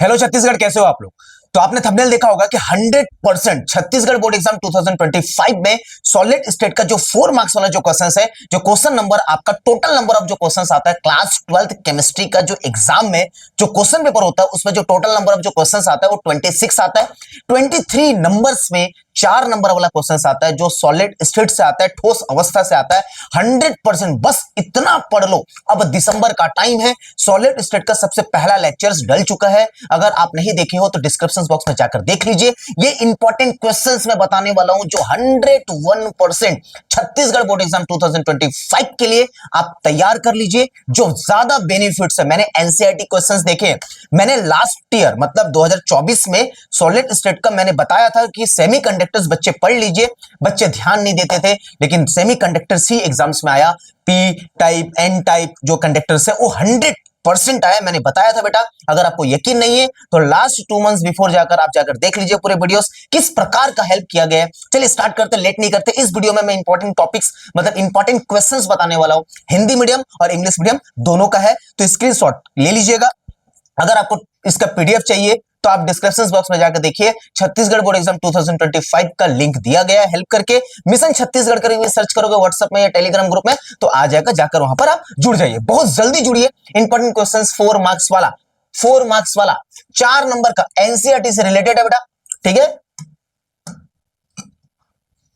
Hello Chhattisgarh, कैसे हो आप लोग। तो आपने थंबनेल देखा होगा कि 100% छत्तीसगढ़ बोर्ड एग्जाम 2025 में सॉलिड स्टेट का जो 4 मार्क्स वाला जो क्वेश्चन है, जो क्वेश्चन नंबर आपका टोटल नंबर ऑफ जो क्वेश्चन आता है क्लास 12th केमिस्ट्री का जो एग्जाम में जो क्वेश्चन पेपर होता है उसमें जो टोटल नंबर ऑफ जो क्वेश्चन आता है वो 26 आता है। 23 नंबर्स में 4 नंबर वाला क्वेश्चन आता है जो सॉलिड स्टेट से आता है, ठोस अवस्था से आता है। 100% बस इतना पढ़ लो। अब दिसंबर का टाइम है, सॉलिड स्टेट का सबसे पहला लेक्चर्स डल चुका है। अगर आप नहीं देखे हो तो डिस्क्रिप्शन बॉक्स में जाकर देख लीजिए। ये इंपॉर्टेंट क्वेश्चंस मैं बताने वाला हूं जो 101% छत्तीसगढ़ बोर्ड एग्जाम 2025 के लिए आप तैयार कर लीजिए। जो ज्यादा बेनिफिट्स है, मैंने एनसीईआरटी क्वेश्चंस देखे। मैंने लास्ट ईयर मतलब 2024 में सॉलिड स्टेट का मैंने बताया था कि सेमीकंडक्टर्स बच्चे पढ़ लीजिए। बच्चे ध्यान नहीं देते थे, लेकिन सेमीकंडक्टर्स ही एग्जाम्स में आया। पी टाइप एन टाइप जो कंडक्टर्स है वो 100% आया। मैंने बताया था बेटा। अगर आपको यकीन नहीं है तो लास्ट 2 मंथ्स बिफोर जाकर आप जाकर देख लीजिए पूरे वीडियोस, किस प्रकार का हेल्प किया गया है। चलिए स्टार्ट करते, लेट नहीं करते। इस वीडियो में मैं इंपॉर्टेंट टॉपिक्स मतलब इंपॉर्टेंट क्वेश्चंस बताने वाला हूं। हिंदी मीडियम और इंग्लिश मीडियम दोनों का है, तो स्क्रीनशॉट ले लीजिएगा। अगर आपको इसका पीडीएफ चाहिए तो आप डिस्क्रिप्शन बॉक्स में जाकर देखिए, छत्तीसगढ़ बोर्ड एग्जाम 2025 का लिंक दिया गया है हेल्प करके। मिशन छत्तीसगढ़ करके सर्च करोगे व्हाट्सएप में या टेलीग्राम ग्रुप में तो आ जाएगा, जाकर वहां पर आप जुड़ जाइए। बहुत जल्दी जुड़िए। इंपॉर्टेंट क्वेश्चंस 4 मार्क्स वाला 4 नंबर का एनसीईआरटी से रिलेटेड है बेटा, ठीक है।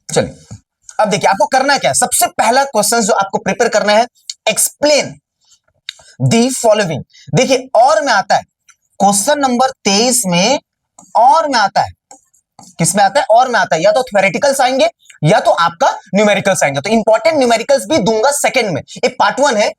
चलिए अब देखिए आपको करना क्या है। सबसे पहला क्वेश्चन जो आपको प्रिपेयर करना है, एक्सप्लेन दी फॉलोइंग। देखिए और में आता है क्वेश्चन नंबर 23 में, और में आता है, किसमें आता है, और में आता है। या तो थ्योरेटिकल्स आएंगे या तो आपका न्यूमेरिकल्स आएंगे। तो इंपॉर्टेंट न्यूमेरिकल्स भी दूंगा सेकंड में। ये पार्ट 1 है।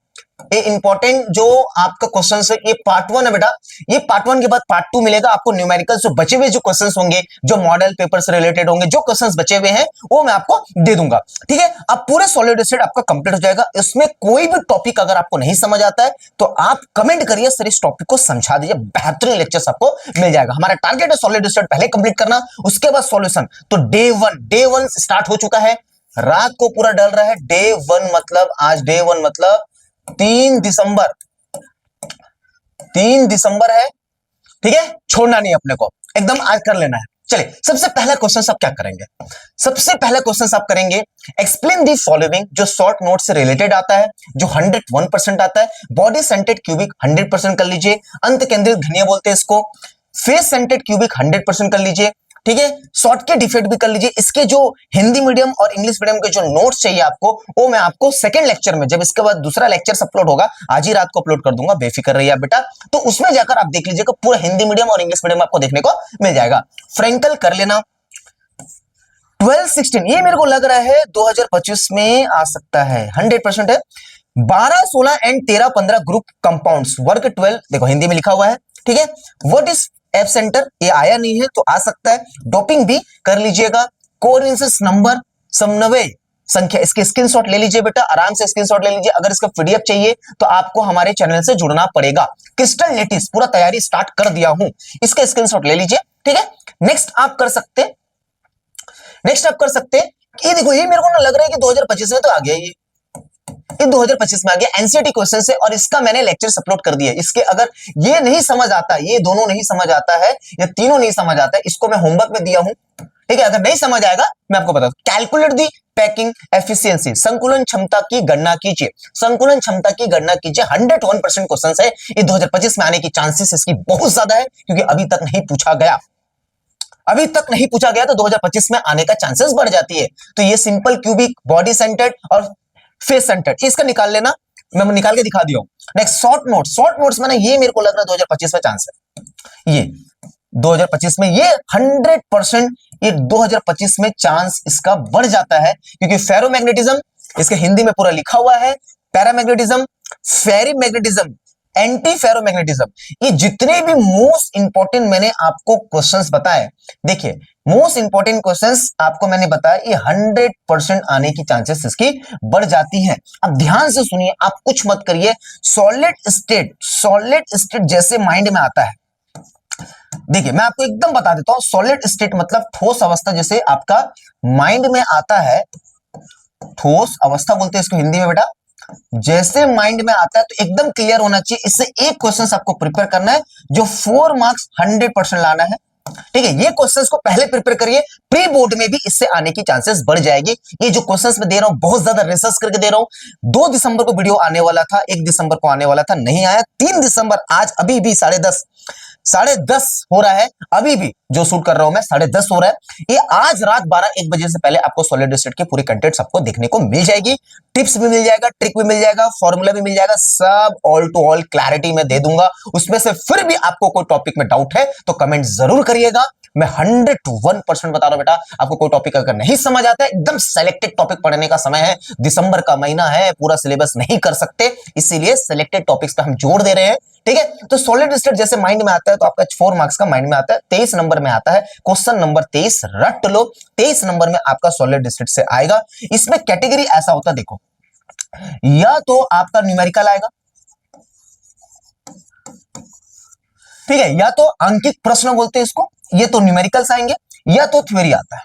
ये इंपॉर्टेंट जो आपका क्वेश्चन है ये पार्ट 1 है बेटा। ये पार्ट 1 के बाद पार्ट 2 मिलेगा आपको। न्यूमेरिकल्स जो बचे हुए जो क्वेश्चंस होंगे, जो मॉडल पेपर से रिलेटेड होंगे, जो क्वेश्चंस बचे हुए हैं वो मैं आपको दे दूंगा, ठीक है। अब पूरे सॉलिड स्टेट आपका कंप्लीट हो जाएगा। इसमें कोई भी टॉपिक अगर आपको नहीं समझ आता है तो आप कमेंट करिए, सर इस टॉपिक को समझा दीजिए। बेहतरीन लेक्चर्स आपको मिल जाएगा। हमारा टारगेट है सॉलिड स्टेट पहले कंप्लीट करना, उसके बाद सॉल्यूशन। तो डे 1 स्टार्ट हो चुका है, रात को पूरा डल रहा है। डे 1 मतलब आज डे 1 मतलब 3 दिसंबर है, ठीक है। छोड़ना नहीं अपने को, एकदम आज कर लेना है। चलिए सबसे पहला क्वेश्चन आप क्या करेंगे। सबसे पहला क्वेश्चन आप करेंगे एक्सप्लेन दी फॉलोइंग, जो शॉर्ट नोट से रिलेटेड आता है, जो 101% आता है। बॉडी सेंटेड क्यूबिक 100% कर लीजिए। अंत केंद्रित घनीय बोलते हैं इसको। फेस सेंटेड क्यूबिक 100% कर लीजिए, ठीक है। शॉर्ट के डिफेक्ट भी कर लीजिए। इसके जो हिंदी मीडियम और इंग्लिश मीडियम के जो नोट्स चाहिए आपको, वो मैं आपको सेकंड लेक्चर में, जब इसके बाद दूसरा लेक्चर अपलोड होगा, आज ही रात को अपलोड कर दूंगा, बेफिक्र रहिए आप बेटा। तो उसमें जाकर आप देख लीजिएगा, पूरा हिंदी मीडियम और इंग्लिश मीडियम आपको देखने को मिल जाएगा। फ्रेंकल कर लेना। 12-16 ये मेरे को लग रहा है 2025 में आ सकता है, 100% है। 12, 16 एंड 13, 15 ग्रुप कंपाउंड्स वर्ग 12, देखो हिंदी में लिखा हुआ है, ठीक है। व्हाट इज एफ सेंटर, ये आया नहीं है तो आ सकता है। डोपिंग भी कर लीजिएगा। कोइंसिडेंस नंबर, समन्वय संख्या, इसके स्क्रीनशॉट ले लीजिए बेटा, आराम से स्क्रीनशॉट ले लीजिए। अगर इसका पीडीएफ चाहिए तो आपको हमारे चैनल से जुड़ना पड़ेगा। क्रिस्टल लेटिस पूरा तैयारी स्टार्ट कर दिया हूं, इसका स्क्रीनशॉट ले लीजिए, ठीक है। नेक्स्ट आप कर सकते ये देखो, ये मेरे को ना लग रहा है कि 2025 में तो आ गया ये 2025 में आ गया। एनसीईआरटी क्वेश्चन है और इसका मैंने लेक्चर अपलोड कर दिया। इसके अगर ये नहीं समझ आता, ये दोनों नहीं समझ आता है, या तीनों नहीं समझ आता है, इसको मैं होमवर्क में दिया हूं, ठीक है। अगर नहीं समझ आएगा मैं आपको बता दूं। कैलकुलेट दी पैकिंग एफिशिएंसी, संकुलन क्षमता की गणना कीजिए। 101% क्वेश्चन है। ये 2025 में आने की चांसेस इसकी बहुत ज्यादा है, क्योंकि अभी तक नहीं पूछा गया तो 2025 में आने का चांसेस बढ़ जाती है। तो ये सिंपल क्यूबिक, बॉडी सेंटर्ड और फेस सेंटर्ड, इसका निकाल लेना, मैं निकाल के दिखा दिया हूं। नेक्स्ट शॉर्ट नोट्स में ना, ये मेरे को लग रहा है 2025 में चांस है। ये 2025 में ये 100% ये 2025 में चांस इसका बढ़ जाता है, क्योंकि फेरोमैग्नेटिज्म इसके हिंदी में पूरा लिखा हुआ है। पैरामैग्नेटिज्म, फेरीमैग्नेटिज्म, एंटी फेरोमैग्नेटिज्म, ये जितने भी मोस्ट इंपॉर्टेंट मैंने आपको क्वेश्चंस बताए, देखिए मोस्ट इंपॉर्टेंट क्वेश्चंस आपको मैंने बताया, ये 100% आने की चांसेस इसकी बढ़ जाती है। अब ध्यान से सुनिए, आप कुछ मत करिए। सॉलिड स्टेट जैसे माइंड में आता है, देखिए मैं आपको एकदम बता देता हूं। सॉलिड स्टेट मतलब ठोस अवस्था, जैसे आपका माइंड में आता है, ठोस अवस्था बोलते हैं इसको हिंदी में बेटा। जैसे माइंड में आता है तो एकदम क्लियर होना चाहिए। इससे एक क्वेश्चन आपको प्रिपेयर करना है जो 4 मार्क्स 100% लाना है। ठीक है, ये क्वेश्चंस को पहले प्रिपेयर करिए, प्री बोर्ड में भी इससे आने की चांसेस बढ़ जाएगी। ये जो क्वेश्चंस मैं दे रहा हूं बहुत ज्यादा रिसर्च करके दे रहा हूं। 2 दिसंबर को वीडियो आने वाला था, 1 दिसंबर को आने वाला था, नहीं आया। 3 दिसंबर आज अभी भी 10:30 हो रहा है, अभी भी जो शूट कर रहा हूं मैं 10:30 हो रहा है। ये आज रात 12-1 बजे से पहले आपको सॉलिड स्टेट के पूरी कंटेंट्स आपको देखने को मिल जाएगी। टिप्स भी मिल जाएगा, ट्रिक भी मिल जाएगा, फॉर्मूला भी मिल जाएगा, सब ऑल टू ऑल क्लैरिटी में दे दूंगा। उसमें से फिर भी आपको कोई टॉपिक में डाउट है तो कमेंट जरूर करिएगा। मैं 101% बता रहा हूं बेटा, आपको कोई टॉपिक अगर नहीं समझ आता है, एकदम सेलेक्टेड टॉपिक पढ़ने का समय है, दिसंबर का महीना है, पूरा सिलेबस नहीं कर सकते, इसीलिए सेलेक्टेड टॉपिक्स पे हम जोर दे रहे हैं। ठीक है, तो सॉलिड स्टेट जैसे माइंड में आता है तो आपका 4 मार्क्स का माइंड में आता है, 23 नंबर में आता है, क्वेश्चन नंबर 23 रट लो, 23 नंबर में आपका सॉलिड स्टेट से आएगा। इसमें कैटेगरी ऐसा होता है, देखो, या तो आपका न्यूमेरिकल आएगा, ठीक है, या तो अंकित प्रश्न बोलते हैं इसको, ये तो न्यूमेरिकल्स आएंगे, या तो थ्योरी आता है,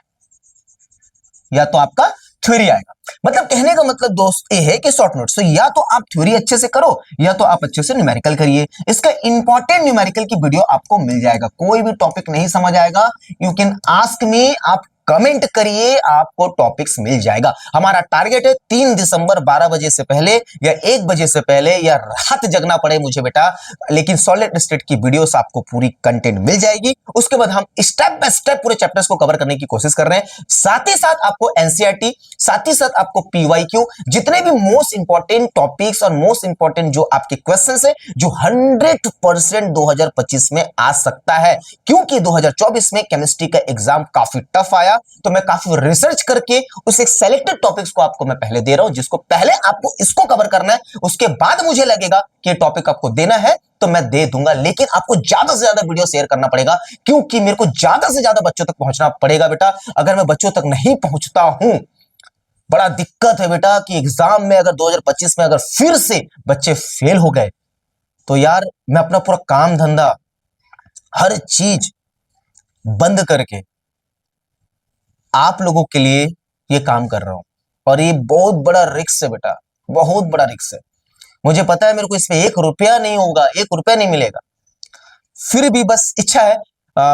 या तो आपका थ्योरी आएगा। मतलब कहने का मतलब दोस्त ये है कि शॉर्ट नोट्स, तो या तो आप थ्योरी अच्छे से करो या तो आप अच्छे से न्यूमेरिकल करिए। इसका इंपॉर्टेंट न्यूमेरिकल की वीडियो आपको मिल जाएगा। कोई भी टॉपिक नहीं समझ आएगा, यू कैन आस्क मी, आप कमेंट करिए, आपको टॉपिक्स मिल जाएगा। हमारा टारगेट है 3 दिसंबर 12 बजे से पहले या 1 बजे से पहले या रात जगना पड़े मुझे बेटा, लेकिन सॉलिड स्टेट की वीडियोस आपको पूरी कंटेंट मिल जाएगी। उसके बाद हम स्टेप बाय स्टेप पूरे चैप्टर्स को कवर करने की कोशिश कर रहे हैं। साथ ही साथ आपको एनसीईआरटी, साथ ही साथ आपको पीवाईक्यू, जितने भी मोस्ट इंपॉर्टेंट टॉपिक्स और मोस्ट इंपॉर्टेंट जो आपके क्वेश्चंस है, जो 100% 2025 में आ सकता है, क्योंकि 2024 में केमिस्ट्री का एग्जाम काफी टफ आया, तो मैं काफी रिसर्च करके उस एक सेलेक्टेड टॉपिक्स को आपको मैं पहले दे रहा हूं, जिसको पहले आपको इसको कवर करना है, उसके बाद मुझे लगेगा कि टॉपिक आपको देना है तो मैं दे दूंगा। लेकिन आपको ज्यादा से ज्यादा वीडियो शेयर करना पड़ेगा, क्योंकि मेरे को ज्यादा से ज्यादा बच्चों तक पहुंचना पड़ेगा बेटा। अगर मैं बच्चों तक नहीं पहुंचता हूं, बड़ा दिक्कत है बेटा कि एग्जाम में अगर 2025 में अगर फिर से बच्चे फेल हो गए तो यार मैं अपना पूरा काम धंधा हर चीज बंद करके आप लोगों के लिए ये काम कर रहा हूं, और ये बहुत बड़ा रिस्क है बेटा, बहुत बड़ा रिस्क है। मुझे पता है मेरे को इसमें 1 रुपया नहीं होगा, 1 रुपया नहीं मिलेगा, फिर भी बस इच्छा है।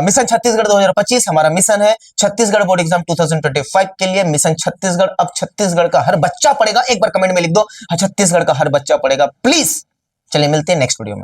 मिशन छत्तीसगढ़ 2025 हमारा मिशन है, छत्तीसगढ़ बोर्ड एग्जाम 2025 के लिए मिशन छत्तीसगढ़। अब छत्तीसगढ़ का हर बच्चा पढ़ेगा, एक बार कमेंट में लिख दो, छत्तीसगढ़ का हर बच्चा पढ़ेगा प्लीज। चलिए मिलते हैं नेक्स्ट वीडियो में।